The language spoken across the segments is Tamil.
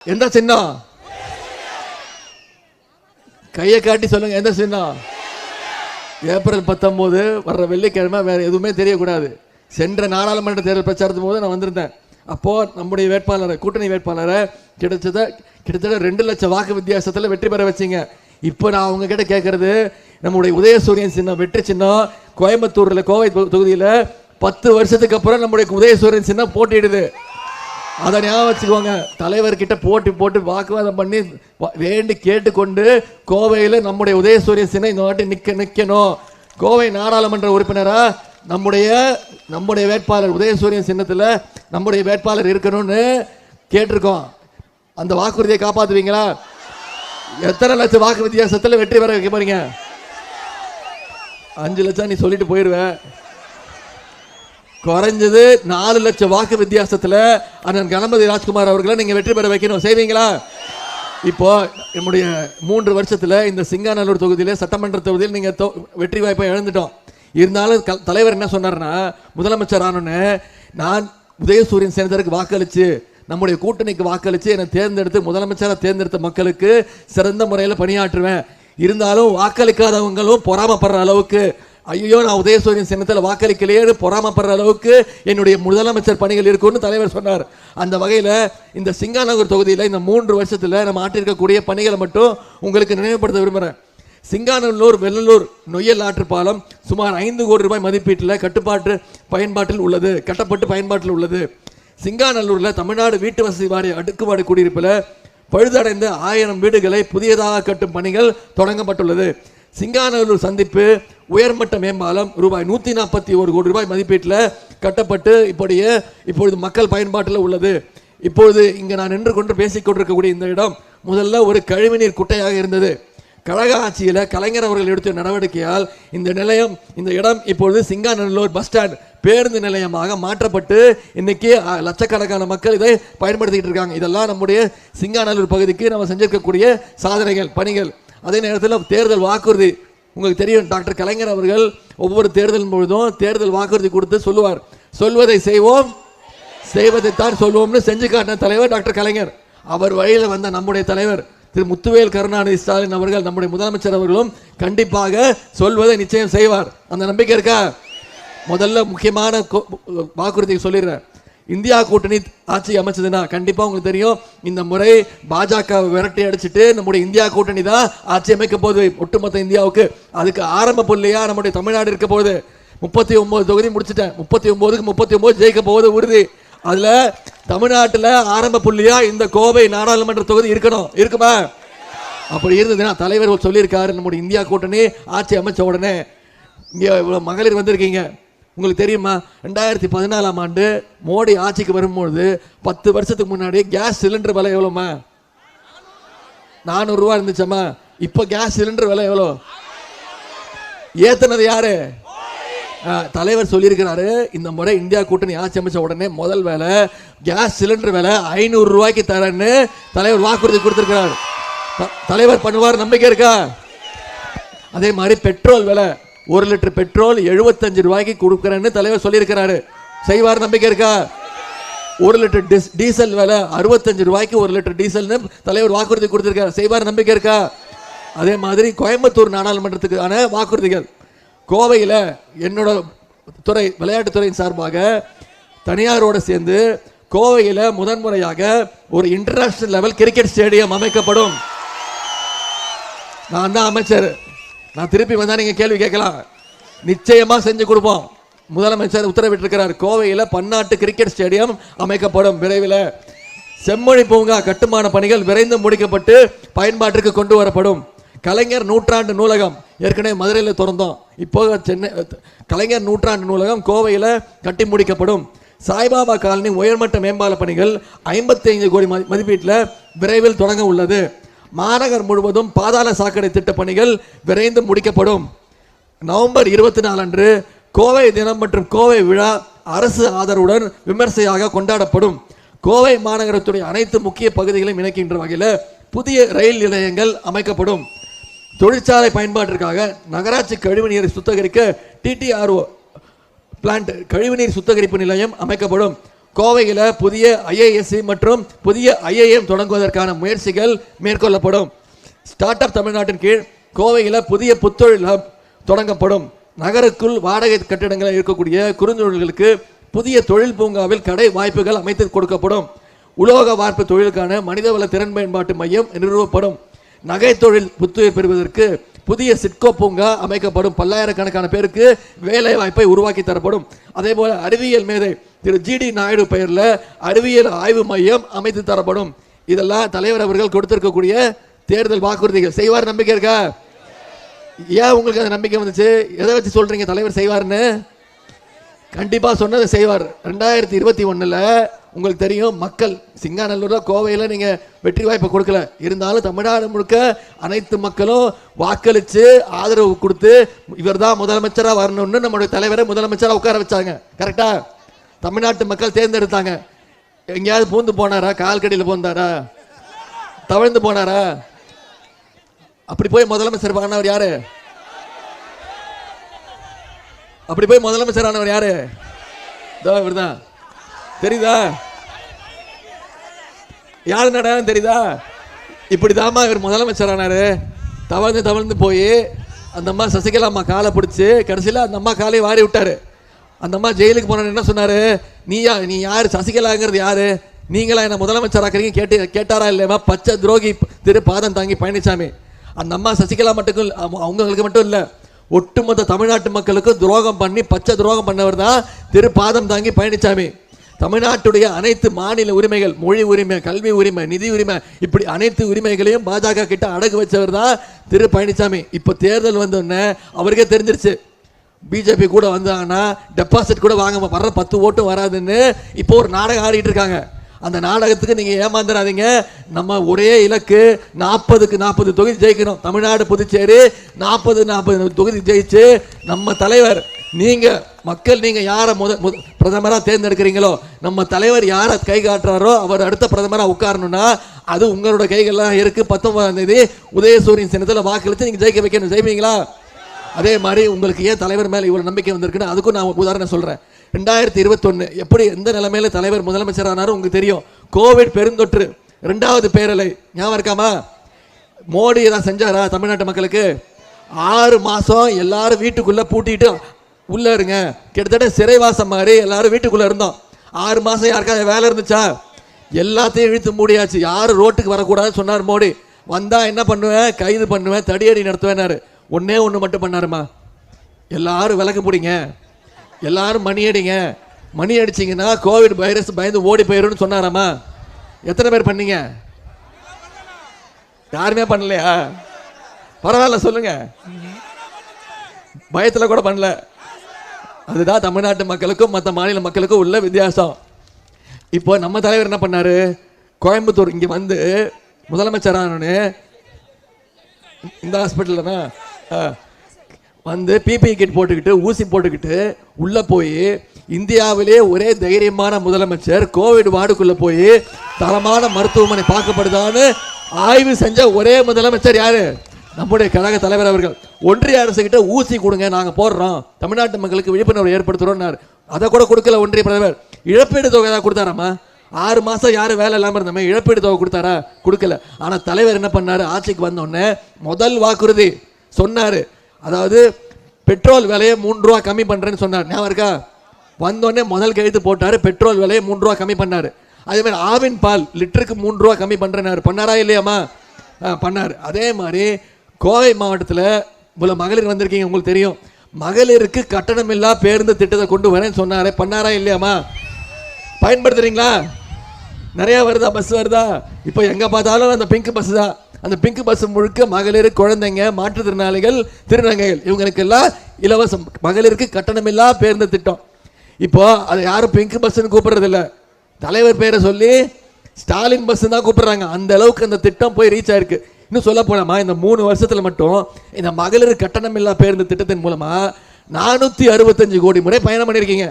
எந்த சின்னம்? கையை காட்டி சொல்லுங்க, எந்த சின்னம்? ஏப்ரல் 19 வர்ற வெள்ளிக்கிழமை வேற எதுவுமே தெரியக்கூடாது. சென்ற நாடாளுமன்ற தேர்தல் பிரச்சாரத்தின் போது நான் வந்திருந்தேன். அப்போ நம்முடைய வேட்பாளரை, கூட்டணி வேட்பாளரை கிட்டத்தட்ட 2 லட்சம் வாக்கு வித்தியாசத்தில் வெற்றி பெற வச்சிங்க. இப்போ நான் அவங்க கிட்ட கேட்கறது, நம்முடைய உதயசூரியன் சின்னம் வெற்றி சின்னம் கோயம்புத்தூர்ல, கோவை தொகுதியில் 10 வருஷத்துக்கு அப்புறம் நம்முடைய உதயசூரியன் சின்னம் போட்டிடுது. அதை ஞாபகம் வச்சுக்கோங்க. தலைவர்கிட்ட போட்டு வாக்குவாதம் பண்ணி வேண்டி கேட்டுக்கொண்டு கோவையில் நம்முடைய உதயசூரியன் சின்னம் இந்த வாட்டி நிற்கணும். கோவை நாடாளுமன்ற உறுப்பினரா நம்முடைய வேட்பாளர் உதயசூரியன் சின்னத்தில் நம்முடைய வேட்பாளர் இருக்கணும்னு கேட்டிருக்கோம். அந்த வாக்குறுதியை காப்பாற்றுவீங்களா? எத்தனை லட்சம் வாக்கு வித்தியாசத்தில் வெற்றி பெற வைக்க போறீங்க? 5 லட்சம் நீ சொல்லிட்டு போயிடுவ. குறைஞ்சது 4 லட்சம் வாக்கு வித்தியாசத்தில் அண்ணன் கணபதி ராஜ்குமார் அவர்களை நீங்க வெற்றி பெற வைக்கணும். செய்வீங்களா? இப்போ நம்முடைய 3 வருஷத்துல இந்த சிங்காநல்லூர் தொகுதியில, சட்டமன்ற தொகுதியில் நீங்க வெற்றி வாய்ப்பை இழந்துட்டோம். இருந்தாலும் தலைவர் என்ன சொன்னார்னா, முதலமைச்சர் ஆனோன்னு நான் உதயசூரியன் சேனத்திற்கு வாக்களிச்சு, நம்முடைய கூட்டணிக்கு வாக்களிச்சு என்னை தேர்ந்தெடுத்து முதலமைச்சராக தேர்ந்தெடுத்த மக்களுக்கு சிறந்த முறையில் பணியாற்றுவேன். இருந்தாலும் வாக்களிக்காதவங்களும் பொறாமப்படுற அளவுக்கு, ஐயோ நான் உதயசூரியன் சின்னத்தில் வாக்களிக்கலையே பொறாமப்படுற அளவுக்கு என்னுடைய முதலமைச்சர் பணிகள் இருக்குன்னு தலைவர் சொன்னார். அந்த வகையில் இந்த சிங்காநல்லூர் தொகுதியில் இந்த 3 வருஷத்தில் நம்ம ஆற்றிருக்கக்கூடிய பணிகளை மட்டும் உங்களுக்கு நினைவுபடுத்த விரும்புகிறேன். சிங்காநல்லூர் வெள்ளலூர் நொய்யல் ஆற்று பாலம் சுமார் 5 கோடி ரூபாய் மதிப்பீட்டில் கட்டப்பட்டு பயன்பாட்டில் உள்ளது. சிங்காநல்லூரில் தமிழ்நாடு வீட்டு வசதி வாரிய அடுக்குமாடி குடியிருப்பில் பழுதடைந்த 1000 வீடுகளை புதியதாக கட்டும் பணிகள் தொடங்கப்பட்டுள்ளது. சிங்காநல்லூர் சந்திப்பு உயர்மட்ட மேம்பாலம் ரூபாய் 141 கோடி ரூபாய் மதிப்பீட்டில் கட்டப்பட்டு இப்பொழுது மக்கள் பயன்பாட்டில் உள்ளது. இப்பொழுது இங்கே நான் நின்று கொண்டு பேசிக் கொண்டிருக்கக்கூடிய இந்த இடம் முதல்ல ஒரு கழிவுநீர் குட்டையாக இருந்தது. கழக ஆட்சியில் கலைஞர் அவர்கள் எடுத்த நடவடிக்கையால் இந்த இடம் இப்பொழுது சிங்காநல்லூர் பஸ் ஸ்டாண்ட் பேருந்து நிலையமாக மாற்றப்பட்டு இன்னைக்கு லட்சக்கணக்கான மக்கள் இதை பயன்படுத்திக்கிட்டு இருக்காங்க. இதெல்லாம் நம்முடைய சிங்காநல்லூர் பகுதிக்கு நம்ம செஞ்சிருக்கக்கூடிய சாதனைகள், பணிகள். அதே நேரத்தில் தேர்தல் வாக்குறுதி உங்களுக்கு தெரியும். டாக்டர் கலைஞர் அவர்கள் ஒவ்வொரு தேர்தல் பொழுதும் தேர்தல் வாக்குறுதி கொடுத்து சொல்லுவார், சொல்வதை செய்வோம், செய்வதைத்தான் சொல்வோம்னு செஞ்சு காட்டின தலைவர் டாக்டர் கலைஞர். அவர் வழியில் வந்த நம்முடைய தலைவர் திரு முத்துவேல் கருணாநிதி ஸ்டாலின் அவர்கள், நம்முடைய முதலமைச்சர் அவர்களும் கண்டிப்பாக சொல்வதை நிச்சயம் செய்வார். அந்த நம்பிக்கை இருக்கா? முதல்ல முக்கியமான வாக்குறுதி சொல்லிடுறேன். இந்தியா கூட்டணி ஆட்சி அமைச்சதுன்னா கண்டிப்பா உங்களுக்கு தெரியும், இந்த முறை பாஜக விரட்டி அடிச்சுட்டு நம்முடைய இந்தியா கூட்டணி தான் ஆட்சி அமைக்க போகுது ஒட்டுமொத்த இந்தியாவுக்கு. அதுக்கு ஆரம்ப புள்ளியா நம்முடைய தமிழ்நாடு இருக்க போகுது. 39 தொகுதி முடிச்சுட்டேன். 39க்கு 39 ஜெயிக்க போகுது உறுதி. அதுல தமிழ்நாட்டில் ஆரம்ப புள்ளியா இந்த கோவை நாடாளுமன்ற தொகுதி இருக்குமா? அப்படி இருந்ததுன்னா தலைவர் சொல்லியிருக்காரு, நம்முடைய இந்தியா கூட்டணி ஆட்சி அமைச்ச உடனே இங்கே மகளிர் வந்திருக்கீங்க. உங்களுக்கு தெரியுமா, 2014ஆம் ஆண்டு மோடி ஆட்சிக்கு வரும்போது 10 வருஷத்துக்கு முன்னாடி கேஸ் சிலிண்டர் விலை எவ்வளோமா? 400 ரூபா இருந்துச்சம்மா. இப்போ கேஸ் சிலிண்டர் விலை எவ்வளோ? ஏத்துனது யாரு? தலைவர் சொல்லியிருக்கிறாரு, இந்த முறை இந்தியா கூட்டணி ஆட்சி அமைச்ச உடனே முதல் வேலை கேஸ் சிலிண்டர் விலை 500 ரூபாய்க்கு தரேன்னு தலைவர் வாக்குறுதி கொடுத்திருக்கிறார். தலைவர் பண்ணுவார், நம்பிக்கை இருக்கா? அதே மாதிரி பெட்ரோல் விலை 1 லிட்டர் பெட்ரோல் 75 ரூபாய்க்கு கொடுக்குறேன்னு தலைவர் சொல்லியிருக்கிறாரு. செய்வார், நம்பிக்கை இருக்கா? 1 லிட்டர் டீசல் விலை 65 ரூபாய்க்கு 1 லிட்டர் டீசல்னு தலைவர் வாக்குறுதி கொடுத்திருக்காரு. செய்வார், நம்பிக்கை இருக்கா? அதே மாதிரி கோயம்புத்தூர் நாடாளுமன்றத்துக்கான வாக்குறுதிகள். கோவையில் என்னோட துறை விளையாட்டுத்துறையின் சார்பாக தனியாரோடு சேர்ந்து கோவையில் முதன்முறையாக ஒரு இன்டர்நேஷனல் லெவல் கிரிக்கெட் ஸ்டேடியம் அமைக்கப்படும். நான் தான் அமைச்சர். நான் திருப்பி வந்தா நீங்க கேள்வி கேட்கலாம். நிச்சயமா செஞ்சு கொடுப்போம். முதலமைச்சர் உத்தரவிட்டிருக்கிறார். கோவையில் பன்னாட்டு கிரிக்கெட் ஸ்டேடியம் அமைக்கப்படும் விரைவில். செம்மொழி பூங்கா கட்டுமான பணிகள் விரைந்து முடிக்கப்பட்டு பயன்பாட்டிற்கு கொண்டு வரப்படும். கலைஞர் நூற்றாண்டு நூலகம் ஏற்கனவே மதுரையில் திறந்தோம். இப்போ கலைஞர் நூற்றாண்டு நூலகம் கோவையில் கட்டி முடிக்கப்படும். சாய்பாபா காலனி உயர்மட்ட மேம்பால பணிகள் 55 கோடி மதிப்பீட்டில் விரைவில் தொடங்க உள்ளது. மாநகர் முழுவதும் பாதாள சாக்கடை திட்ட பணிகள் விரைந்து முடிக்கப்படும். நவம்பர் 24 அன்று கோவை தினம் மற்றும் கோவை விழா அரசு ஆதரவுடன் விமர்சையாக கொண்டாடப்படும். கோவை மாநகரத்துடைய அனைத்து முக்கிய பகுதிகளையும் இணைக்கின்ற வகையில் புதிய ரயில் நிலையங்கள் அமைக்கப்படும். தொழிற்சாலை பயன்பாட்டிற்காக நகராட்சி கழிவுநீரை சுத்திகரிக்க TTRO பிளான்ட் கழிவுநீர் சுத்திகரிப்பு நிலையம் அமைக்கப்படும். கோவையில் புதிய IISc மற்றும் புதிய IIM தொடங்குவதற்கான முயற்சிகள் மேற்கொள்ளப்படும். ஸ்டார்ட் அப் தமிழ்நாட்டின் கீழ் கோவையில் புதிய புத்தொழில் ஹப் தொடங்கப்படும். நகருக்குள் வாடகை கட்டிடங்களில் இருக்கக்கூடிய குறுந்தொழில்களுக்கு புதிய தொழில் பூங்காவில் கடை வாய்ப்புகள் அமைத்து கொடுக்கப்படும். உலோக வார்ப்பு தொழிலுக்கான மனிதவள திறன் மேம்பாட்டு மையம் நிறுவப்படும். நகை தொழில் புத்துயிர் பெறுவதற்கு புதிய சிட்கோ பூங்கா அமைக்கப்படும். பல்லாயிரக்கணக்கான பேருக்கு வேலை வாய்ப்பை உருவாக்கி தரப்படும். அதே போல அறிவியல் மேதை திரு GD நாயுடு பெயரில் அறிவியல் ஆய்வு மையம் அமைத்து தரப்படும். இதெல்லாம் தலைவர் அவர்கள் கொடுத்திருக்கக்கூடிய தேர்தல் வாக்குறுதிகள். செய்வார் நம்பிக்கை இருக்கா? ஏன் உங்களுக்கு அந்த நம்பிக்கை வந்துச்சு? எதை வச்சு சொல்றீங்க தலைவர் செய்வார்னு? கண்டிப்பா சொன்னதை செய்வார். 2021 உங்களுக்கு தெரியும், மக்கள் சிங்காநல்லூர்ல கோவையில் நீங்க வெற்றி வாய்ப்பை கொடுக்கல, இருந்தாலும் தமிழ்நாடு முழுக்க அனைத்து மக்களும் வாக்களிச்சு ஆதரவு கொடுத்து இவர் தான் முதலமைச்சராக வரணும்னு நம்முடைய தலைவரை முதலமைச்சராக உட்கார வச்சாங்க. கரெக்டா? தமிழ்நாட்டு மக்கள் தேர்ந்தெடுத்தாங்க. எங்கேயாவது பூந்து போனாரா? கால் கடியில் போந்தாரா? தவழ்ந்து போனாரா? அப்படி போய் முதலமைச்சர் ஆனவர் யாரு? அப்படி போய் முதலமைச்சர் ஆனவர் யாரு? இவர்தான். தெரியுதா? யாரு நடான்னு தெரியுதா? இப்படிதாம்மா இவர் முதலமைச்சர் ஆனாரு. தவழ்ந்து தவழ்ந்து போய் அந்த அம்மா சசிகலா அம்மா காலை பிடிச்சி கடைசியில் அந்த அம்மா காலையை வாரி விட்டாரு. அந்த அம்மா ஜெயிலுக்கு போன என்ன சொன்னாரு? நீ யாரு? சசிகலாங்கிறது யாரு? நீங்களா என்ன முதலமைச்சர் ஆக்குறீங்க கேட்டாரா இல்லையா? பச்சை துரோகி திரு பாதம் தாங்கி பழனிசாமி. அந்த அம்மா சசிகலா மட்டும் அவங்களுக்கு மட்டும் இல்லை, ஒட்டுமொத்த தமிழ்நாட்டு மக்களுக்கு துரோகம் பண்ணி பச்சை துரோகம் பண்ணவர் தான் திரு பாதம் தாங்கி பழனிசாமி. தமிழ்நாட்டுடைய அனைத்து மாநில உரிமைகள், மொழி உரிமை, கல்வி உரிமை, நிதி உரிமை, இப்படி அனைத்து உரிமைகளையும் பாஜக கிட்ட அடகு வச்சவர் தான் திரு பழனிசாமி. இப்போ தேர்தல் வந்தோடனே அவருக்கே தெரிஞ்சிருச்சு, பிஜேபி கூட வந்தாங்கன்னா டெபாசிட் கூட வாங்க வர்ற 10 ஓட்டும் வராதுன்னு இப்போ ஒரு நாடகம் ஆடிட்டு இருக்காங்க. அந்த நாடகத்துக்கு நீங்க ஏமாந்துடாதீங்க. நம்ம ஒரே இலக்கு 40க்கு 40 தொகுதி ஜெயிக்கணும். தமிழ்நாடு புதுச்சேரி 40 தொகுதி ஜெயிச்சு நம்ம தலைவர், நீங்க மக்கள் நீங்க யாரை பிரதமராக தேர்ந்தெடுக்கிறீங்களோ, நம்ம தலைவர் யாரை கை காட்டுறாரோ அவர் அடுத்த பிரதமராக உட்காரணும்னா அது உங்களோட கைகள்லாம் இருக்கு. 19ஆம் தேதி உதயசூரியன் சின்னத்தில் வாக்களித்து நீங்க ஜெயிக்க வைக்கணும். ஜெயிப்பீங்களா? அதே மாதிரி உங்களுக்கு ஏன் தலைவர் மேல இவ்வளவு நம்பிக்கை வந்திருக்குன்னு அதுக்கும் நான் உதாரணம் சொல்றேன். 2021 எப்படி எந்த நிலைமையில தலைவர் முதலமைச்சர் ஆனாரும் உங்களுக்கு தெரியும். கோவிட் பெருந்தொற்று, 2வது பேரலை ஞாபகம் இருக்காமா? மோடி தான் செஞ்சாரா தமிழ்நாட்டு மக்களுக்கு? 6 மாசம் எல்லாரும் வீட்டுக்குள்ள பூட்டிட்டு உள்ள இருங்க, கிட்டத்தட்ட சிறைவாசம் மாதிரி எல்லாரும் வீட்டுக்குள்ள இருந்தோம். 6 மாசம் யாருக்காவது வேலை இருந்துச்சா? எல்லாத்தையும் இழுத்து மூடியாச்சு. யாரும் ரோட்டுக்கு வரக்கூடாதுன்னு சொன்னார் மோடி. வந்தா என்ன பண்ணுவேன்? கைது பண்ணுவேன், தடியடி நடத்துவேன்னாரு. ஒன்னே ஒன்று மட்டும் பண்ணாருமா, எல்லாரும் விளக்கு பிடிங்க, எல்லாரும் மணி அடிங்க, மணி அடிச்சிங்கன்னா கோவிட் வைரஸ் பயந்து ஓடி போயிடும்னு சொன்னாராமா? எத்தனை பேர் பண்ணீங்க? யாருமே பண்ணலையா? பரவாயில்ல சொல்லுங்க, பயத்துல கூட பண்ணல. அதுதான் தமிழ்நாட்டு மக்களுக்கும் மற்ற மாநில மக்களுக்கும் உள்ள வித்தியாசம். இப்போ நம்ம தலைவர் என்ன பண்ணாரு? கோயம்புத்தூர் இங்க வந்து முதலமைச்சரானு இந்த ஹாஸ்பிட்டல் தான் வந்து PPE கிட் போட்டுக்கிட்டு ஊசி போட்டுக்கிட்டு உள்ள போய் இந்தியாவிலே ஒரே தைரியமான முதலமைச்சர் கோவிட் வார்டுக்குள்ள போய் தரமான மருத்துவமனை பார்க்கப்படுதான்னு ஆய்வு செஞ்ச ஒரே முதலமைச்சர் யாரு? நம்முடைய கழக தலைவர் அவர்கள். ஒன்றிய அரசு கிட்ட ஊசி கொடுங்க, நாங்க போடுறோம், தமிழ்நாட்டு மக்களுக்கு விழிப்புணர்வு ஏற்படுத்துறோம். அதை கூட கொடுக்கல ஒன்றிய பிரதமர். இழப்பீடு தொகை தான் கொடுத்தாராமா? 6 மாசம் யாரும் வேலை இல்லாம இருந்தமே இழப்பீடு தொகை கொடுத்தாரா? கொடுக்கல. ஆனா தலைவர் என்ன பண்ணாரு? ஆட்சிக்கு வந்தோடனே முதல் வாக்குறுதி சொன்னாரு, அதாவது பெட்ரோல் விலையை 3 ரூபா கம்மி பண்றேன்னு சொன்னார். ஞாபகம் இருக்கா? வந்தோடனே முதல் கையெழுத்து போட்டாரு, பெட்ரோல் விலையை 3 ரூபா கம்மி பண்ணாரு. அதே மாதிரி ஆவின் பால் லிட்டருக்கு 3 ரூபா கம்மி பண்றேன்னாரு. பண்ணாரா இல்லையாமா? பண்ணாரு. அதே மாதிரி கோவை மாவட்டத்தில் இவ்வளவு மகளிர் வந்திருக்கீங்க, உங்களுக்கு தெரியும், மகளிருக்கு கட்டணமில்லா பேருந்து திட்டத்தை கொண்டு வரேன்னு சொன்னாரு. பண்ணாரா இல்லையாமா? பயன்படுத்துறீங்களா? நிறைய வருதா? பஸ் வருதா? இப்போ எங்க பார்த்தாலும் அந்த பிங்க் பஸ் தான். அந்த பிங்க் பஸ் முழுக்க மகளிர், குழந்தைங்க, மாற்றுத்திறனாளிகள், திருநங்கைகள், இவங்களுக்கெல்லாம் இலவசம். மகளிருக்கு கட்டணமில்லா பேருந்து திட்டம். இப்போ அதை யாரும் பிங்க் பஸ்ன்னு கூப்பிடுறது இல்லை, தலைவர் பேரை சொல்லி ஸ்டாலின் பஸ் தான் கூப்பிடுறாங்க. அந்த அளவுக்கு அந்த திட்டம் போய் ரீச் ஆயிருக்கு. இன்னும் சொல்ல போனாமா, இந்த 3 வருஷத்துல மட்டும் இந்த மகளிர் கட்டணமில்லா பேருந்து திட்டத்தின் மூலமா 465 கோடி முறை பயணம் பண்ணிருக்கீங்க.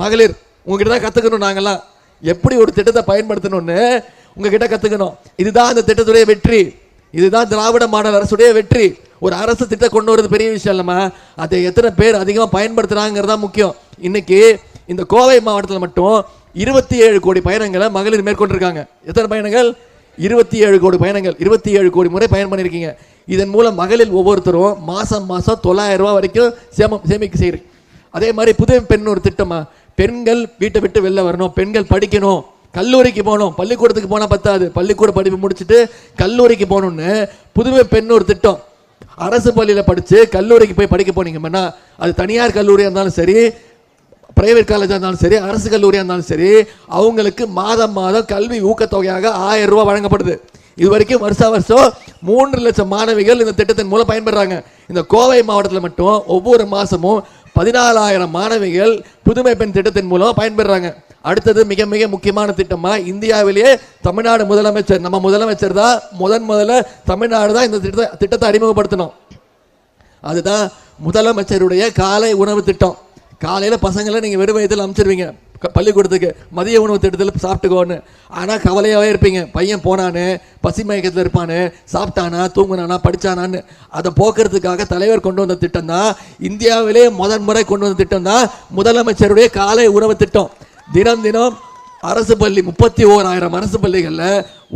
மகளிர் உங்ககிட்ட தான் கத்துக்கணும். நாங்கெல்லாம் எப்படி ஒரு திட்டத்தை பயன்படுத்தணும்னு உங்ககிட்ட கத்துக்கணும். இதுதான் அந்த திட்டத்துடைய வெற்றி. இதுதான் திராவிட மாடல் அரசுடைய வெற்றி. ஒரு அரசு திட்டம் கொண்டு வரது பெரிய விஷயம் இல்லமா, அதை எத்தனை பேர் அதிகமாக பயன்படுத்துறாங்கிறதா முக்கியம். இன்னைக்கு இந்த கோவை மாவட்டத்தில் மட்டும் 27 கோடி பயணங்களை மகளிர் மேற்கொண்டிருக்காங்க. எத்தனை பயணங்கள்? 27 கோடி பயணங்கள், 27 கோடி முறை பயணம் பண்ணியிருக்கீங்க. இதன் மூலம் மகளிர் ஒவ்வொருத்தரும் மாதம் 900 ரூபா வரைக்கும் சேமிக்க செய்யுது. அதே மாதிரி புதுமை பெண் ஒரு திட்டமா, பெண்கள் வீட்டை விட்டு வெளில வரணும், பெண்கள் படிக்கணும், கல்லூரிக்கு போகணும். பள்ளிக்கூடத்துக்கு போனால் பத்தாது, பள்ளிக்கூட படிப்பு முடிச்சுட்டு கல்லூரிக்கு போகணும்னு புதுமை பெண் ஒரு திட்டம். அரசு பள்ளியில் படித்து கல்லூரிக்கு போய் படிக்க போனீங்கன்னா, அது தனியார் கல்லூரியாக இருந்தாலும் சரி, பிரைவேட் காலேஜாக இருந்தாலும் சரி, அரசு கல்லூரியாக இருந்தாலும் சரி, அவங்களுக்கு மாதம் மாதம் கல்வி ஊக்கத்தொகையாக 1000 ரூபா வழங்கப்படுது. இது வரைக்கும் வருஷம் 3 லட்சம் மாணவிகள் இந்த திட்டத்தின் மூலம் பயன்பெறாங்க. இந்த கோவை மாவட்டத்தில் மட்டும் ஒவ்வொரு மாதமும் 14,000 மாணவிகள் புதுமை பெண் திட்டத்தின் மூலம் பயன்பெறாங்க. அடுத்தது மிக மிக முக்கியமான திட்டமா, இந்தியாவிலேயே தமிழ்நாடு முதலமைச்சர், நம்ம முதலமைச்சர் தான் முதல்ல தமிழ்நாடு தான் இந்த திட்டத்தை அறிமுகப்படுத்தணும். அதுதான் முதலமைச்சருடைய காலை உணவு திட்டம். காலையில் பசங்களை நீங்கள் வெறும் வயதில் அமைச்சிருவீங்க பள்ளிக்கூடத்துக்கு, மதிய உணவு திட்டத்தில் சாப்பிட்டுக்கோன்னு. ஆனால் கவலையாகவே இருப்பீங்க, பையன் போனான்னு, பசி மயக்கத்தில் இருப்பானு, சாப்பிட்டானா, தூங்குனானா, படித்தானான்னு. அதை போக்குறதுக்காக தலைவர் கொண்டு வந்த திட்டம் தான், இந்தியாவிலே முறை கொண்டு வந்த திட்டம் தான் முதலமைச்சருடைய காலை உணவு திட்டம். தினம் தினம் அரசு பள்ளி 31,000 அரசு பள்ளிகளில்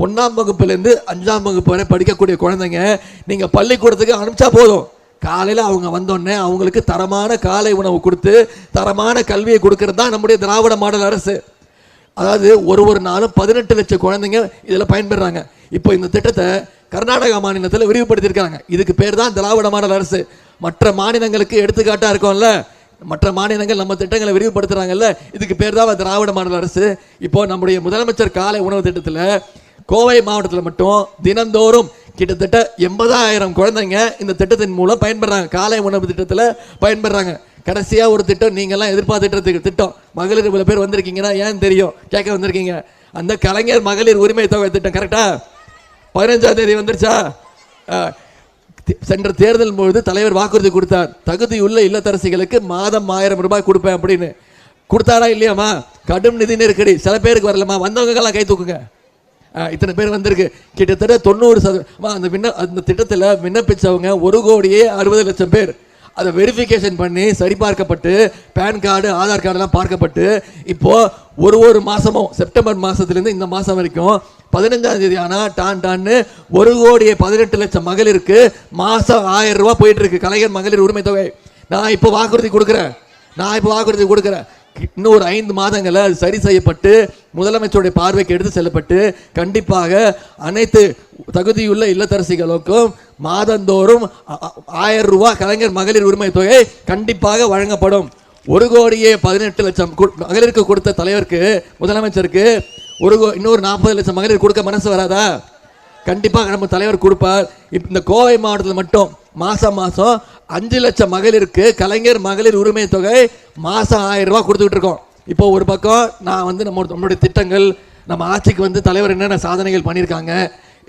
1ஆம் வகுப்புலேருந்து 5ஆம் வகுப்பு வரை படிக்கக்கூடிய குழந்தைங்க நீங்கள் பள்ளிக்கூடத்துக்கு அனுப்பிச்சா போதும். காலையில் அவங்க வந்தோடனே அவங்களுக்கு தரமான காலை உணவு கொடுத்து தரமான கல்வியை கொடுக்கறது தான் நம்முடைய திராவிட மாடல் அரசு. அதாவது ஒரு நாளும் 18 லட்சம் குழந்தைங்க இதில் பயன்பெறாங்க. இப்போ இந்த திட்டத்தை கர்நாடகா மாநிலத்தில் விரிவுபடுத்தியிருக்காங்க. இதுக்கு பேர் தான் திராவிட மாடல் அரசு. மற்ற மாநிலங்களுக்கு எடுத்துக்காட்டாக இருக்கும்ல, மற்ற மாநிலங்கள் நம்ம திட்டங்களை விரிவுபடுத்துறாங்கல்ல, இதுக்கு பேர் தான் திராவிட மாடல் அரசு. இப்போ நம்முடைய முதலமைச்சர் காலை உணவு திட்டத்தில் கோவை மாவட்டத்தில் மட்டும் தினந்தோறும் கிட்டத்தட்ட 80,000 குழந்தைங்க இந்த திட்டத்தின் மூலம் பயன்பெறாங்க, காலை உணவு திட்டத்தில் பயன்பெறாங்க. கடைசியாக ஒரு திட்டம் நீங்கள்லாம் எதிர்பார்த்துட்டு திட்டம், மகளிர் இவ்வளோ பேர் வந்திருக்கீங்கன்னா ஏன் தெரியும் கேட்க வந்திருக்கீங்க, அந்த கலைஞர் மகளிர் உரிமை தொகை திட்டம். கரெக்டா 15ஆம் தேதி வந்துருச்சா? சென்ற தேர்தல் பொழுது தலைவர் வாக்குறுதி கொடுத்தார், தகுதியுள்ள இல்லத்தரசிகளுக்கு மாதம் 1000 ரூபாய் கொடுப்பேன் அப்படின்னு. கொடுத்தாரா இல்லையாமா? கடும் நிதி நெருக்கடி, சில பேருக்கு வரலமா, வந்தவங்கெல்லாம் கை தூக்குங்க. இத்தனை பேர் வந்திருக்கு, கிட்டத்தட்ட 90% அந்த திட்டத்தில் விண்ணப்பிச்சவங்க 1,60,00,000 பேர். அதை வெரிஃபிகேஷன் பண்ணி சரிபார்க்கப்பட்டு பேன் கார்டு, ஆதார் கார்டெல்லாம் பார்க்கப்பட்டு இப்போ ஒரு மாதமும் செப்டம்பர் மாதத்துலேருந்து இந்த மாதம் வரைக்கும் 15ஆம் தேதி ஆனால் டான்னு 1,18,00,000 மகளிருக்கு மாதம் 1000 ரூபா போயிட்டு இருக்கு கலைஞர் மகளிர் உரிமை தொகை. நான் இப்போ வாக்குறுதி கொடுக்குறேன், இன்னும் ஒரு 5 மாதங்களில் அது சரி செய்யப்பட்டு முதலமைச்சருடைய பார்வைக்கு எடுத்து செல்லப்பட்டு கண்டிப்பாக அனைத்து தகுதியுள்ள இல்லத்தரசிகளுக்கும் மாதந்தோறும் 1000 ரூபா கலைஞர் மகளிர் உரிமை தொகை கண்டிப்பாக வழங்கப்படும். 1,18,00,000 மகளிருக்கு கொடுத்த தலைவருக்கு, முதலமைச்சருக்கு இன்னொரு 40 லட்சம் மகளிர் கொடுக்க மனசு வராதா? கண்டிப்பாக நம்ம தலைவர் கொடுப்பார். இந்த கோவை மாவட்டத்தில் மட்டும் மாதம் 5 லட்சம் மகளிருக்கு கலைஞர் மகளிர் உரிமை தொகை மாதம் 1000 ரூபா கொடுத்துக்கிட்டு இருக்கோம். இப்போ ஒரு பக்கம் நான் நம்மளுடைய திட்டங்கள், நம்ம ஆட்சிக்கு தலைவர் என்னென்ன சாதனைகள் பண்ணியிருக்காங்க,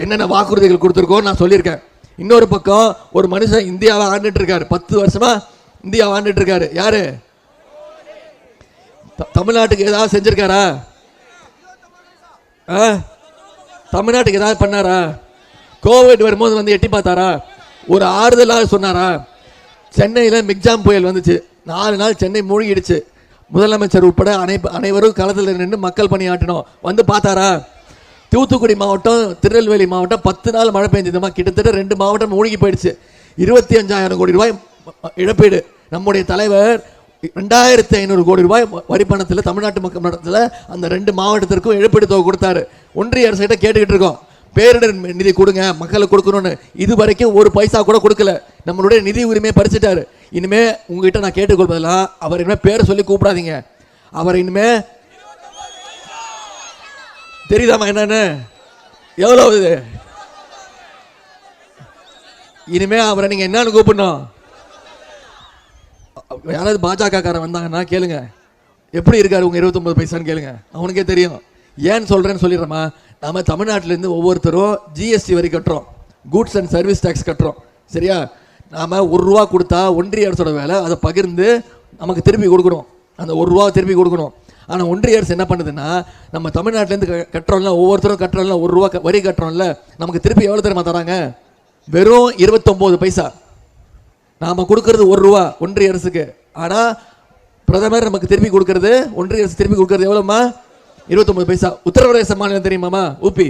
என்னென்ன வாக்குறுதிகள் கொடுத்துருக்கோம் நான் சொல்லியிருக்கேன். இன்னொரு பக்கம் ஒரு மனுஷன் இந்தியாவை ஆண்டுட்டு இருக்காரு, 10 வருஷமா இந்தியாவை ஆண்டுட்டு இருக்காரு. யாரு? தமிழ்நாட்டுக்கு ஏதாவது செஞ்சிருக்காரா? தமிழ்நாட்டுக்கு ஏதாவது பண்ணாரா? கோவிட் வரும்போது எட்டி பார்த்தாரா? ஒரு ஆறுதலாக சொன்னாரா? சென்னையில் மிக்ஜாம் புயல் வந்துச்சு, 4 நாள் சென்னை மூழ்கிடுச்சு. முதலமைச்சர் உட்பட அனைவரும் களத்தில் நின்று மக்கள் பணியாற்றணும், பார்த்தாரா? தூத்துக்குடி மாவட்டம், திருநெல்வேலி மாவட்டம் 10 நாள் மழை பெஞ்சதுமா, கிட்டத்தட்ட 2 மாவட்டம் மூழ்கி போயிடுச்சு. 25,000 கோடி ரூபாய் இழப்பீடு. நம்முடைய தலைவர் 2,500 கோடி ரூபாய் வரி பணத்தில் தமிழ்நாட்டு மக்கள் மன்றத்தில் அந்த 2 மாவட்டத்திற்கும் இழப்பீடு தொகை கொடுத்தாரு. ஒன்றிய அரசு கிட்ட கேட்டுக்கிட்டு இருக்கோம், பேரிடர் நிதி கொடுங்க, மக்களுக்கு கொடுக்கணும்னு. இது வரைக்கும் ஒரு பைசா கூட கொடுக்கல. நம்மளுடைய நிதி உரிமையை பறிச்சுட்டாரு. இனிமே உங்ககிட்ட நான் கேட்டுக்கொள்வதெல்லாம், அவர் இனிமே பேரை சொல்லி கூப்பிடாதீங்க. அவர் இனிமே தெரியுதாமா என்னன்னு, எவ்வளவு இது? இனிமே அவரை நீங்க என்னன்னு கூப்பிடணும். யாராவது பாஜக காரன் வந்தாங்கன்னா கேளுங்க, எப்படி இருக்காரு உங்க 29 பைசான்னு கேளுங்க, அவனுக்கே தெரியும். ஏன் சொல்றேன்னு சொல்லிடுறோமா, நம்ம தமிழ்நாட்டிலேருந்து ஒவ்வொருத்தரும் ஜிஎஸ்டி வரி கட்டுறோம், கூட்ஸ் அண்ட் சர்வீஸ் டேக்ஸ் கட்டுறோம். சரியா? நாம் 1 ரூபா கொடுத்தா ஒன்றிய அரசோட வேலை அதை பகிர்ந்து நமக்கு திருப்பி கொடுக்கணும், அந்த 1 ரூபா திருப்பி கொடுக்கணும். ஆனால் ஒன்றிய அரசு என்ன பண்ணுதுன்னா, நம்ம தமிழ்நாட்டிலேருந்து கட்டுறோம்ல, ஒவ்வொருத்தரும் கட்டுறோம்ல, 1 ரூபா வரி கட்டுறோம்ல, நமக்கு திருப்பி எவ்வளோ தெரியுமா தராங்க? வெறும் 29 பைசா. நாம் கொடுக்கறது 1 ரூபா ஒன்றிய அரசுக்கு, ஆனால் பிரதமர் நமக்கு திருப்பி கொடுக்கறது, ஒன்றிய அரசு திருப்பி கொடுக்கறது எவ்வளோமா? 29 பைசா. உத்தரப்பிரதேச மாநிலம் தெரியுமாமா? ஊபி.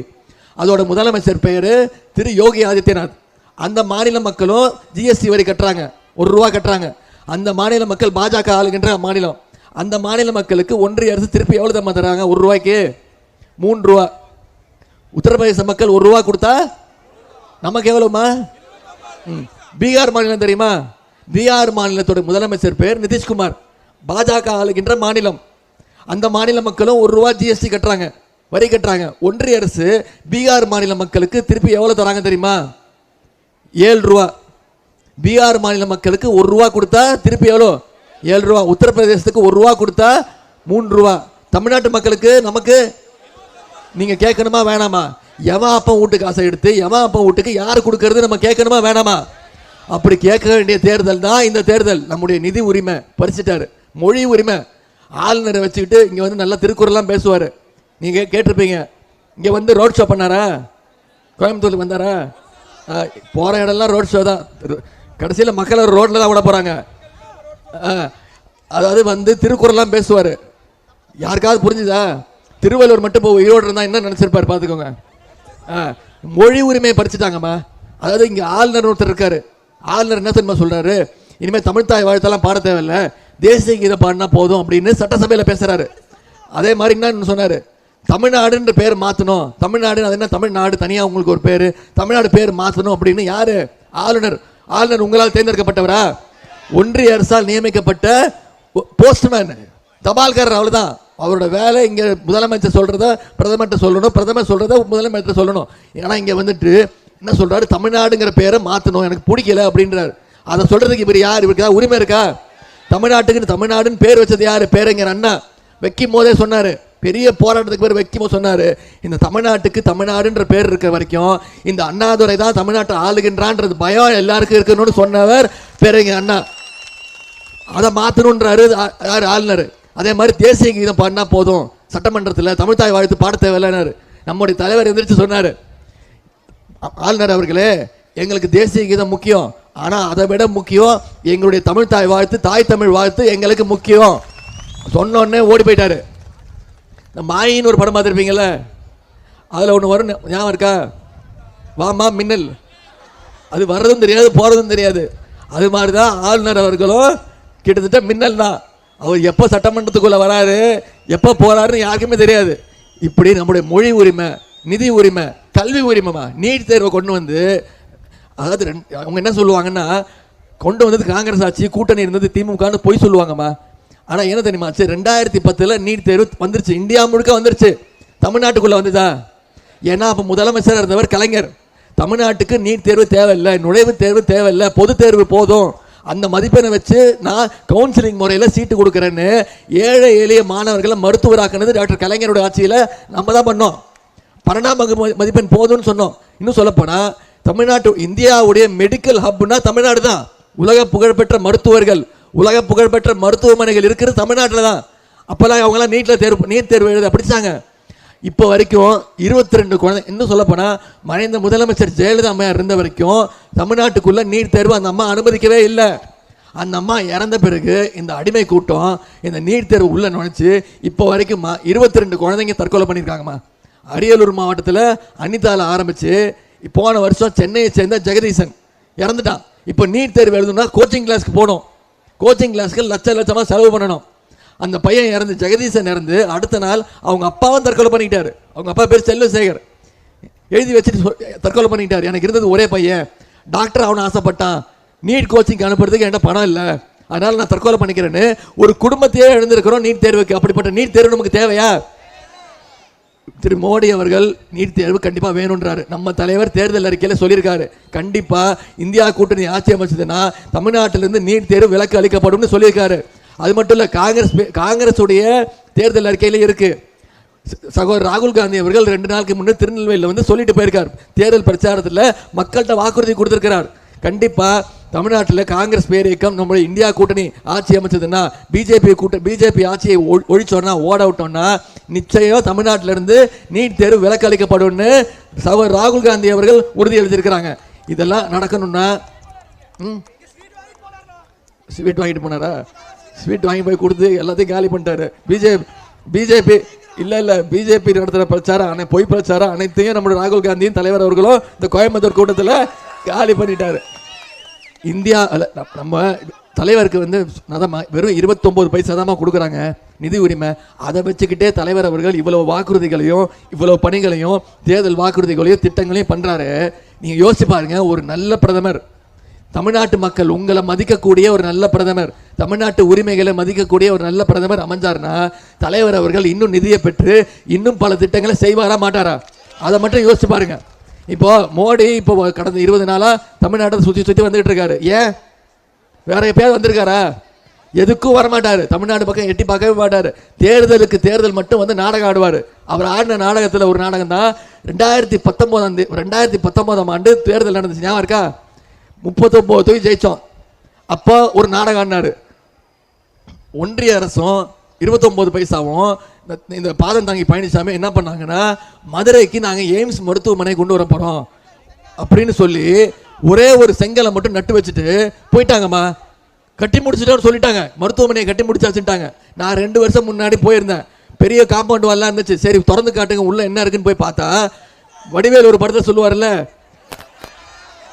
அதோட முதலமைச்சர் பெயர் திரு யோகி ஆதித்யநாத். அந்த மாநில மக்களும் ஜிஎஸ்டி வரி கட்டுறாங்க, ₹1 கட்டுறாங்க. அந்த மாநில மக்கள் பாஜக ஆளுகின்ற மாநிலம். அந்த மாநில மக்களுக்கு ஒன்றிய அரசு திருப்பி எவ்வளவு தம்மா தராங்க? ₹1க்கு ₹3. உத்தரப்பிரதேச மக்கள் ₹1 கொடுத்தா நமக்கு எவ்வளவுமா? பீகார் மாநிலம் தெரியுமா? பீகார் மாநிலத்தோட முதலமைச்சர் பேர் நிதிஷ்குமார். பாஜக ஆளுகின்ற மாநிலம். அந்த மாநில மக்களும் ₹1 ஜிஎஸ்டி கட்டுறாங்க, வரி கட்டுறாங்க. ஒன்றிய அரசு பீகார் மாநில மக்களுக்கு திருப்பி எவ்வளவு தராங்க தெரியுமா? ₹7. பீகார் மாநில மக்களுக்கு ₹1 கொடுத்தா திருப்பி எவ்வளோ? ₹7. உத்தரப்பிரதேசத்துக்கு ₹1 கொடுத்தா ₹3. தமிழ்நாட்டு மக்களுக்கு நமக்கு நீங்க கேட்கணுமா வேணாமா? எவன் அப்பன் வீட்டு காசை எடுத்து எவன் அப்பன் வீட்டுக்கு யார் கொடுக்கறது நம்ம கேட்கணுமா வேணாமா? அப்படி கேட்க வேண்டிய தேர்தல் தான் இந்த தேர்தல். நம்முடைய நிதி உரிமை பறிச்சிட்டாரு, மொழி உரிமை. ஆளுநரை வச்சுக்கிட்டு இங்க வந்து நல்லா திருக்குறள்லாம் பேசுவாரு. நீங்க கேட்டிருப்பீங்க. இங்க வந்து ரோட் ஷோ பண்ணாரா? கோயம்புத்தூருக்கு வந்தாரா? போற இடம்லாம் ரோட் ஷோ தான். கடைசியில் மக்களை ரோட்ல தான் விட போறாங்க. அதாவது வந்து திருக்குறள்லாம் பேசுவாரு. யாருக்காவது புரிஞ்சுதா? திருவள்ளுவர் மட்டும் இப்போ உயிரோடு இருந்தா என்ன நினைச்சிருப்பாரு பார்த்துக்கோங்க. மொழி உரிமையை பறிச்சுட்டாங்கம்மா. அதாவது இங்க ஆளுநர் ஒருத்தர் இருக்காரு. ஆளுநர் என்ன தெரியுமா சொல்றாரு? இனிமேல் தமிழ்தாய் வாழ்த்தெல்லாம் பாட தேவையில்லை, தேசிய கீதை பாடினா போதும் அப்படின்னு சட்டசபையில் பேசுறாரு. அதே மாதிரி என்ன சொன்னாரு? தமிழ்நாடுன்ற பேர் மாற்றணும். தமிழ்நாடு அது என்ன தமிழ்நாடு தனியாக உங்களுக்கு ஒரு பேர், தமிழ்நாடு பேர் மாற்றணும் அப்படின்னு யாரு? ஆளுநர். ஆளுநர் உங்களால் தேர்ந்தெடுக்கப்பட்டவரா? ஒன்றிய அரசால் நியமிக்கப்பட்ட போஸ்ட்மேன், தபால்காரர். அவ்வளவுதான் அவரோட வேலை. இங்க முதலமைச்சர் சொல்றத பிரதமர்கிட்ட சொல்லணும், பிரதமர் சொல்றத முதலமைச்சர் சொல்லணும். ஏன்னா இங்க வந்துட்டு என்ன சொல்றாரு? தமிழ்நாடுங்கிற பேரை மாற்றணும், எனக்கு பிடிக்கல அப்படின்றாரு. அதை சொல்றதுக்கு இவர் யார்? இவருக்கு உரிமை இருக்கா? தமிழ்நாட்டுக்கு தமிழ்நாடுன்னு பேர் வச்சது யாரு? பேரறிஞர் அண்ணா. வைக்கும் போதே சொன்னாரு, பெரிய போராட்டத்துக்கு பேர் வைக்கும் போது சொன்னாரு, இந்த தமிழ்நாட்டுக்கு தமிழ்நாடுன்ற பேர் இருக்க வரைக்கும் இந்த அண்ணாதுரை தான் தமிழ்நாட்டை ஆளுகின்றான்றது பயம் எல்லாருக்கும் இருக்கணும்னு சொன்னவர் பேரறிஞர் அண்ணா. அதை மாற்றணுன்றாரு யார்? ஆளுநர். அதே மாதிரி தேசிய கீதம் பாடினா போதும், சட்டமன்றத்தில் தமிழ்தாய் வாழ்த்து பாட தேவையில்லைன்னாரு. நம்முடைய தலைவர் எந்திரிச்சு சொன்னாரு, ஆளுநர் அவர்களே, எங்களுக்கு தேசிய கீதம் முக்கியம், ஆனா அதை விட முக்கியம் எங்களுடைய தமிழ்தாய் வாழ்த்து, தாய் தமிழ் வாழ்த்து எங்களுக்கு முக்கியம். சொன்னோடனே ஓடி போயிட்டாரு. இந்த மாயின்னு ஒரு படம் பார்த்துருப்பீங்கல்ல, அதில் ஒன்று வரும், ஞாபகம் இருக்கா? வாமா மின்னல். அது வர்றதும் தெரியாது, போகிறதும் தெரியாது. அது மாதிரி தான் ஆளுநர் அவர்களும் கிட்டத்தட்ட மின்னல் தான். அவர் எப்போ சட்டமன்றத்துக்குள்ளே வராரு, எப்போ போகிறாருன்னு யாருக்குமே தெரியாது. இப்படி நம்முடைய மொழி உரிமை, நிதி உரிமை, கல்வி உரிமைமா நீட் தேர்வை கொண்டு வந்து, அதாவது அவங்க என்ன சொல்லுவாங்கன்னா, கொண்டு வந்தது காங்கிரஸ் ஆட்சி, கூட்டணி இருந்தது திமுகன்னு பொய் சொல்லுவாங்கம்மா. ஆனால் என்ன தெரியுமா? 2010 நீட் தேர்வு வந்துருச்சு, இந்தியா முழுக்க வந்துருச்சு. தமிழ்நாட்டுக்குள்ளே வந்துதா? ஏன்னா அப்போ முதலமைச்சராக இருந்தவர் கலைஞர். தமிழ்நாட்டுக்கு நீட் தேர்வு தேவையில்லை, நுழைவு தேர்வு தேவையில்லை, பொது தேர்வு போதும், அந்த மதிப்பெண்ணை வச்சு நான் கவுன்சிலிங் முறையில் சீட்டு கொடுக்குறேன்னு ஏழை எளிய மாணவர்களை மருத்துவராக்குனது டாக்டர் கலைஞரோட ஆட்சியில் நம்ம தான் பண்ணோம். 12ஆம் வகுப்பு மதிப்பெண் போதும்னு சொன்னோம். இன்னும் சொல்லப்போனால் தமிழ்நாட்டு இந்தியாவுடைய மெடிக்கல் ஹப்னா தமிழ்நாடு தான். உலக புகழ்பெற்ற மருத்துவர்கள், உலக புகழ்பெற்ற மருத்துவமனைகள் இருக்கிறது தமிழ்நாட்டில் தான். அப்போல்லாம் அவங்களாம் நீட் தேர்வு எழுத படித்தாங்க. இப்போ வரைக்கும் 22 குழந்தை. இன்னும் சொல்லப்போனால் மறைந்த முதலமைச்சர் ஜெயலலிதா அம்மையார் இருந்த வரைக்கும் தமிழ்நாட்டுக்குள்ள நீட் தேர்வு அந்த அம்மா அனுமதிக்கவே இல்லை. அந்த அம்மா இறந்த பிறகு இந்த அடிமை கூட்டம் இந்த நீட் தேர்வு உள்ள நுழைச்சு இப்போ வரைக்கும் 22 குழந்தைங்க தற்கொலை பண்ணியிருக்காங்கம்மா. அரியலூர் மாவட்டத்தில் அனிதாவில் ஆரம்பித்து போன வருஷம் சென்னையை சேர்ந்த ஜெகதீசன் இறந்துட்டான். இப்போ நீட் தேர்வு எழுதணும்னா கோச்சிங் கிளாஸ்க்கு போகணும், கோச்சிங் கிளாஸ்க்கு லட்சமாக செலவு பண்ணணும். அந்த பையன் இறந்து, ஜெகதீசன் இறந்து அடுத்த நாள் அவங்க அப்பாவும் தற்கொலை பண்ணிக்கிட்டாரு. அவங்க அப்பா பேர் செல்வசேகர். எழுதி வச்சுட்டு தற்கொலை பண்ணிக்கிட்டாரு. எனக்கு இருந்தது ஒரே பையன், டாக்டர் அவனை ஆசைப்பட்டான், நீட் கோச்சிங் அனுப்புறதுக்கு என்கிட்ட பணம் இல்லை, அதனால நான் தற்கொலை பண்ணிக்கிறேன்னு ஒரு குடும்பத்தையே எழுந்திருக்கிறோம் நீட் தேர்வுக்கு. அப்படிப்பட்ட நீட் தேர்வு நமக்கு தேவையா? திரு மோடி அவர்கள் நீட் தேர்வு கண்டிப்பாக வேணுன்றாரு. நம்ம தலைவர் தேர்தல் அறிக்கையில் சொல்லியிருக்காரு, கண்டிப்பாக இந்தியா கூட்டணி ஆட்சி அமைச்சதுன்னா தமிழ்நாட்டிலிருந்து நீட் தேர்வு விலக்கு அளிக்கப்படும் சொல்லியிருக்காரு. அது மட்டும் இல்லை, காங்கிரஸ் உடைய தேர்தல் அறிக்கையில இருக்கு. சகோதரர் ராகுல் காந்தி அவர்கள் 2 நாளுக்கு முன்னே திருநெல்வேலியில் வந்து சொல்லிட்டு போயிருக்கார். தேர்தல் பிரச்சாரத்தில் மக்கள்கிட்ட வாக்குறுதி கொடுத்திருக்கிறார். கண்டிப்பா தமிழ்நாட்டில் காங்கிரஸ் பேர் இயக்கம் நம்முடைய இந்தியா கூட்டணி ஆட்சி அமைச்சதுன்னா, பிஜேபி ஆட்சியை ஒழிச்சோன்னா, ஓட விட்டோம்னா நிச்சயம் தமிழ்நாட்டில இருந்து நீட் தேர்வு விலக்கு அளிக்கப்படும் சகோதரர் ராகுல் காந்தி அவர்கள் உறுதி அளித்திருக்கிறாங்க. இதெல்லாம் நடக்கணும்னா ஸ்வீட் வாங்கிட்டு போனாரா? ஸ்வீட் வாங்கி போய் கொடுத்து எல்லாத்தையும் காலி பண்ணிட்டாரு. பிஜேபி இல்ல பிஜேபி நடத்துற பிரச்சாரம் பொய் பிரச்சாரம் அனைத்தையும் நம்முடைய ராகுல் காந்தியும் தலைவர் அவர்களும் இந்த கோயம்புத்தூர் கூட்டத்தில் காலி பண்ணிட்டாரு. இந்தியா நம்ம தலைவருக்கு வெறும் 29 பைசா தான் கொடுக்குறாங்க நிதி உரிமை. அதை வச்சுக்கிட்டே தலைவர் அவர்கள் இவ்வளவு வாக்குறுதிகளையும் இவ்வளவு பணிகளையும் தேர்தல் வாக்குறுதிகளையும் திட்டங்களையும் பண்றாரு. நீங்க யோசிச்சு பாருங்க, ஒரு நல்ல பிரதமர், தமிழ்நாட்டு மக்கள் உங்களை மதிக்கக்கூடிய ஒரு நல்ல பிரதமர், தமிழ்நாட்டு உரிமைகளை மதிக்கக்கூடிய ஒரு நல்ல பிரதமர் அமைஞ்சாருன்னா தலைவர் அவர்கள் இன்னும் நிதியை பெற்று இன்னும் பல திட்டங்களை செய்வாரா மாட்டாரா? அதை மட்டும் யோசிச்சு பாருங்க. இப்போ மோடி இப்போ கடந்த 20 நாளா தமிழ்நாட்டை சுற்றி வந்துட்டு இருக்காரு. ஏன் வேற எப்பயாவது வந்திருக்காரா? எதுக்கும் வரமாட்டாரு. தமிழ்நாடு பக்கம் எட்டி பார்க்கவே மாட்டாரு. தேர்தல் மட்டும் நாடகம் ஆடுவார். அவர் ஆடின நாடகத்தில் ஒரு நாடகம் தான் 2019 ஆண்டு தேர்தல் நடந்துச்சு. ஞாபகம் இருக்கா? 39 தொகுதி ஜெயிச்சோம். அப்போ ஒரு நாடகம் ஆடினாரு. ஒன்றிய அரசும் 29 பைசாவும் இந்த பாதம் தாங்கி பழனிசாமி என்ன பண்ணாங்கன்னா, மதுரைக்கு நாங்கள் எய்ம்ஸ் மருத்துவமனை கொண்டு வர போகிறோம் அப்படின்னு சொல்லி ஒரே ஒரு செங்கலை மட்டும் நட்டு வச்சுட்டு போயிட்டாங்கம்மா. கட்டி முடிச்சுட்டோன்னு சொல்லிட்டாங்க, மருத்துவமனையை கட்டி முடிச்சாச்சுட்டாங்க. நான் 2 வருஷம் முன்னாடி போயிருந்தேன். பெரிய காம்பவுண்ட் வால்லாம் இருந்துச்சு. சரி திறந்து காட்டுங்க உள்ள என்ன இருக்குன்னு போய் பார்த்தா, வடிவேல் ஒரு படத்தை சொல்லுவார்ல,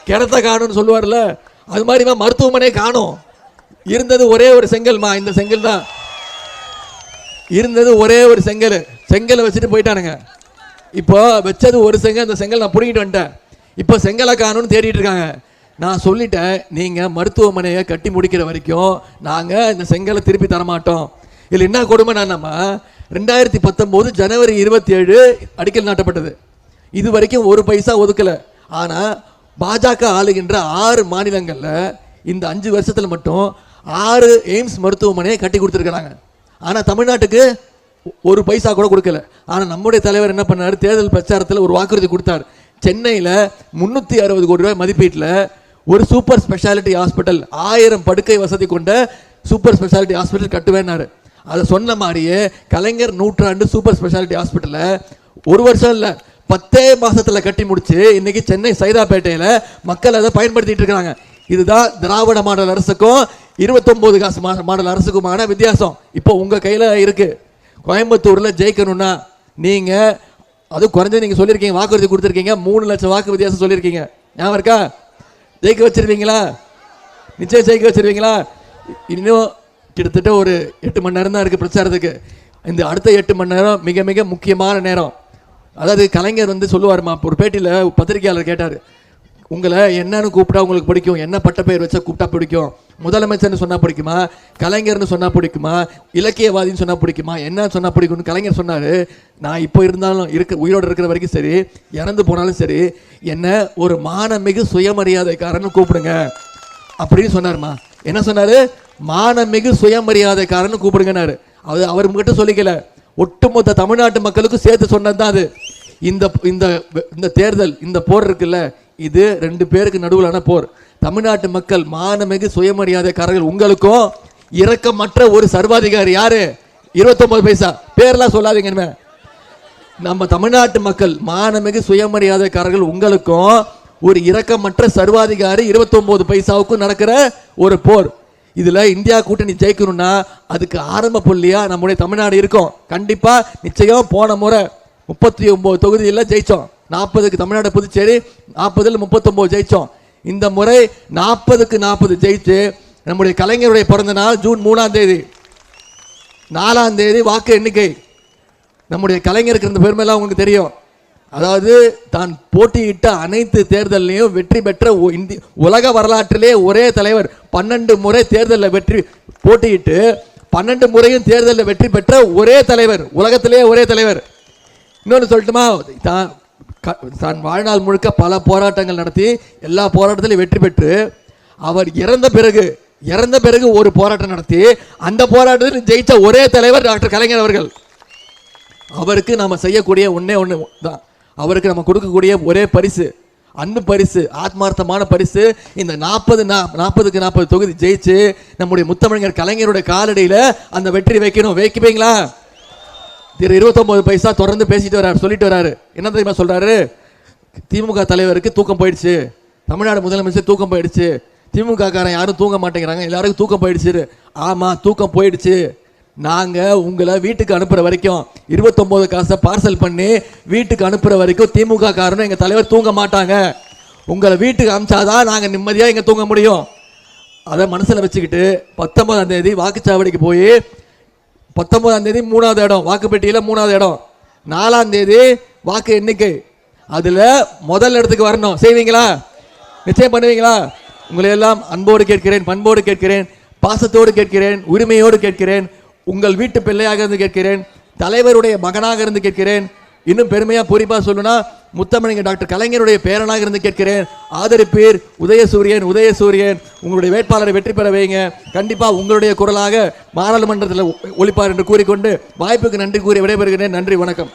கிணத்த காணும்னு சொல்லுவார்ல, அது மாதிரிமா மருத்துவமனையை காணும். இருந்தது ஒரே ஒரு செங்கல்மா, இந்த செங்கல் தான் இருந்தது, ஒரே ஒரு செங்கலை வச்சுட்டு போயிட்டானுங்க. இப்போ வச்சது ஒரு செங்கல், அந்த செங்கல் நான் பிடிக்கிட்டு வந்துட்டேன். இப்போ செங்கலை காணும்னு தேடிட்டு இருக்காங்க. நான் சொல்லிட்டேன், நீங்கள் மருத்துவமனையை கட்டி முடிக்கிற வரைக்கும் நாங்கள் இந்த செங்கலை திருப்பி தரமாட்டோம். இதில் என்ன கொடுமை, நம்ம 2019 ஜனவரி 27 அடிக்கல் நாட்டப்பட்டது. இது வரைக்கும் 1 பைசா ஒதுக்கலை. ஆனால் பாஜக ஆளுகின்ற 6 மாநிலங்களில் இந்த 5 வருஷத்தில் மட்டும் 6 எய்ம்ஸ் மருத்துவமனையை கட்டி கொடுத்துருக்குறாங்க. ஆனால் தமிழ்நாட்டுக்கு 1 பைசா கூட கொடுக்கல. ஆனால் நம்முடைய தலைவர் என்ன பண்ணார், தேர்தல் பிரச்சாரத்தில் ஒரு வாக்குறுதி கொடுத்தார். சென்னையில் 360 கோடி ரூபாய் மதிப்பீட்டில் ஒரு சூப்பர் ஸ்பெஷாலிட்டி ஹாஸ்பிட்டல், 1000 படுக்கை வசதி கொண்ட சூப்பர் ஸ்பெஷாலிட்டி ஹாஸ்பிட்டல் கட்டுவேன்னாரு. அதை சொன்ன மாதிரியே கலைஞர் நூற்றாண்டு சூப்பர் ஸ்பெஷாலிட்டி ஹாஸ்பிட்டலை 1 வருஷம் இல்லை 10 மாசத்தில் கட்டி முடிச்சு இன்னைக்கு சென்னை சைதாப்பேட்டையில் மக்கள் அதை பயன்படுத்திட்டு இருக்கிறாங்க. இதுதான் திராவிட மாடல் அரசுக்கும் 29 காசு மாடல் அரசுக்குமான வித்தியாசம். இப்போ உங்க கையில் இருக்கு. கோயம்புத்தூரில் ஜெயிக்கணும்னா நீங்க அது குறைஞ்சது நீங்க சொல்லியிருக்கீங்க, வாக்குறுதி கொடுத்துருக்கீங்க, 3 லட்சம் வாக்கு வித்தியாசம் சொல்லியிருக்கீங்க. ஞாபகம் இருக்கா? ஜெயிக்க வச்சிருவீங்களா? நிச்சயம் ஜெயிக்க வச்சிருவீங்களா? இன்னும் கிட்டத்தட்ட ஒரு 8 மணி நேரம் தான் இருக்கு பிரச்சாரத்துக்கு. இந்த அடுத்த 8 மணி நேரம் மிக மிக முக்கியமான நேரம். அதாவது கலைஞர் சொல்லுவாருமா, ஒரு பேட்டியில் பத்திரிகையாளர் கேட்டார், உங்களை என்னன்னு கூப்பிட்டா உங்களுக்கு பிடிக்கும், என்ன பட்ட பெயர் வச்சா கூப்பிட்டா பிடிக்கும், முதலமைச்சர்னு சொன்னா பிடிக்குமா, கலைஞர்னு சொன்னா பிடிக்குமா, இலக்கியவாதின்னு சொன்னா பிடிக்குமா, என்ன சொன்னா பிடிக்கும்னு கலைஞர் சொன்னாரு. நான் இப்போ இருந்தாலும் உயிரோடு இருக்கிற வரைக்கும் சரி, இறந்து போனாலும் சரி, என்ன ஒரு மானமிகு சுயமரியாதைக்காரன்னு கூப்பிடுங்க அப்படின்னு சொன்னாருமா. என்ன சொன்னாரு? மானமிகு சுயமரியாதைக்காரன்னு கூப்பிடுங்கன்னாரு. அது அவர் மட்டும் சொல்லிக்கல, ஒட்டுமொத்த தமிழ்நாட்டு மக்களுக்கும் சேர்த்து சொன்னது தான் அது. இந்த தேர்தல், இந்த போர் இருக்குல்ல, இது 2 பேருக்கு நடுவிலான போர். தமிழ்நாட்டு மக்கள் மானமிகு சுயமரியாதைக்காரர்கள் உங்களுக்கும், இரக்கமற்ற ஒரு சர்வாதிகாரி யாரு? 29 பைசா பேர்லாம் சொல்லாதீங்க. நம்ம தமிழ்நாட்டு மக்கள் மானமிகு சுயமரியாதைக்காரர்கள் உங்களுக்கும், ஒரு இரக்கமற்ற சர்வாதிகாரி 29 பைசாவுக்கும் நடக்கிற ஒரு போர். இதுல இந்தியா கூட்டணி ஜெயிக்கணும்னா அதுக்கு ஆரம்ப புள்ளியா நம்முடைய தமிழ்நாடு இருக்கும். கண்டிப்பா நிச்சயம். போன முறை 39 தொகுதியில் ஜெயிச்சோம். 40க்கு தமிழ்நாடு புதுச்சேரி, 40ல் 39 ஜெயிச்சோம். இந்த முறை 40க்கு 40 ஜெயிச்சு நம்முடைய கலைஞருடைய பிறந்த நாள் ஜூன் 3ஆம் தேதி, 4ஆம் தேதி வாக்கு எண்ணிக்கை. நம்முடைய கலைஞருக்கு இருந்த பெருமைலாம் உங்களுக்கு தெரியும். அதாவது தான் போட்டியிட்ட அனைத்து தேர்தலையும் வெற்றி பெற்ற உலக வரலாற்றிலே ஒரே தலைவர். 12 முறை தேர்தலில் போட்டியிட்டு 12 முறையும் தேர்தலில் வெற்றி பெற்ற ஒரே தலைவர், உலகத்திலே ஒரே தலைவர். இன்னொன்று சொல்லட்டுமா, தான் வாழ்நாள் முழுக்க பல போராட்டங்கள் நடத்தி எல்லா போராட்டத்திலையும் வெற்றி பெற்று அவர் இறந்த பிறகு ஒரு போராட்டம் நடத்தி அந்த போராட்டத்தில் ஜெயிச்ச ஒரே தலைவர் டாக்டர் கலைஞர் அவர்கள். அவருக்கு நாம செய்யக்கூடிய ஒண்ணே ஒன்று தான், அவருக்கு நம்ம கொடுக்கக்கூடிய ஒரே பரிசு, அன்பு பரிசு, ஆத்மார்த்தமான பரிசு. இந்த 40க்கு 40 தொகுதி ஜெயிச்சு நம்முடைய முத்தமிழர் கலைஞருடைய காலடியில் அந்த வெற்றி வைக்கணும். வைப்பீங்களா? திரு 29 பைசா தொடர்ந்து பேசிட்டு வர்றாரு, சொல்லிட்டு வர்றாரு. என்ன தெரியுமா சொல்றாரு? திமுக தலைவருக்கு தூக்கம் போயிடுச்சு, தமிழ்நாடு முதலமைச்சர் தூக்கம் போயிடுச்சு, திமுக காரன் யாரும் தூங்க மாட்டேங்கிறாங்க, எல்லாருக்கும் தூக்கம் போயிடுச்சு. ஆமா, தூக்கம் போயிடுச்சு. நாங்கள் உங்களை வீட்டுக்கு அனுப்புகிற வரைக்கும் 29 காசை பார்சல் பண்ணி வீட்டுக்கு அனுப்புகிற வரைக்கும் திமுக காரனும் எங்கள் தலைவர் தூங்க மாட்டாங்க. உங்களை வீட்டுக்கு அனுப்பிச்சாதான் நாங்கள் நிம்மதியாக இங்கே தூங்க முடியும். அதை மனசில் வச்சுக்கிட்டு 19ஆம் தேதி வாக்குச்சாவடிக்கு போய் 19ஆம் தேதி 3வது இடம், வாக்குப்பெட்டியில் 3வது இடம், 4ஆம் தேதி வாக்கு எண்ணிக்கை, அதில் முதல் இடத்துக்கு வரணும். செய்வீங்களா? நிச்சயம் பண்ணுவீங்களா? உங்களை எல்லாம் அன்போடு கேட்கிறேன், பண்போடு கேட்கிறேன், பாசத்தோடு கேட்கிறேன், உரிமையோடு கேட்கிறேன், உங்கள் வீட்டு பிள்ளையாக இருந்து கேட்கிறேன், தலைவருடைய மகனாக இருந்து கேட்கிறேன், இன்னும் பெருமையாக பொறிப்பாக சொல்லணும்னா முத்தமிழங்க டாக்டர் கலைஞருடைய பேரனாக இருந்து கேட்கிறேன். ஆதரிப்பீர். உதயசூரியன், உதயசூரியன் உங்களுடைய வேட்பாளரை வெற்றி பெற வைங்க. கண்டிப்பாக உங்களுடைய குரலாக பாராளுமன்றத்தில் ஒலிப்பார் என்று கூறிக்கொண்டு வாய்ப்புக்கு நன்றி கூறி விடைபெறுகிறேன். நன்றி, வணக்கம்.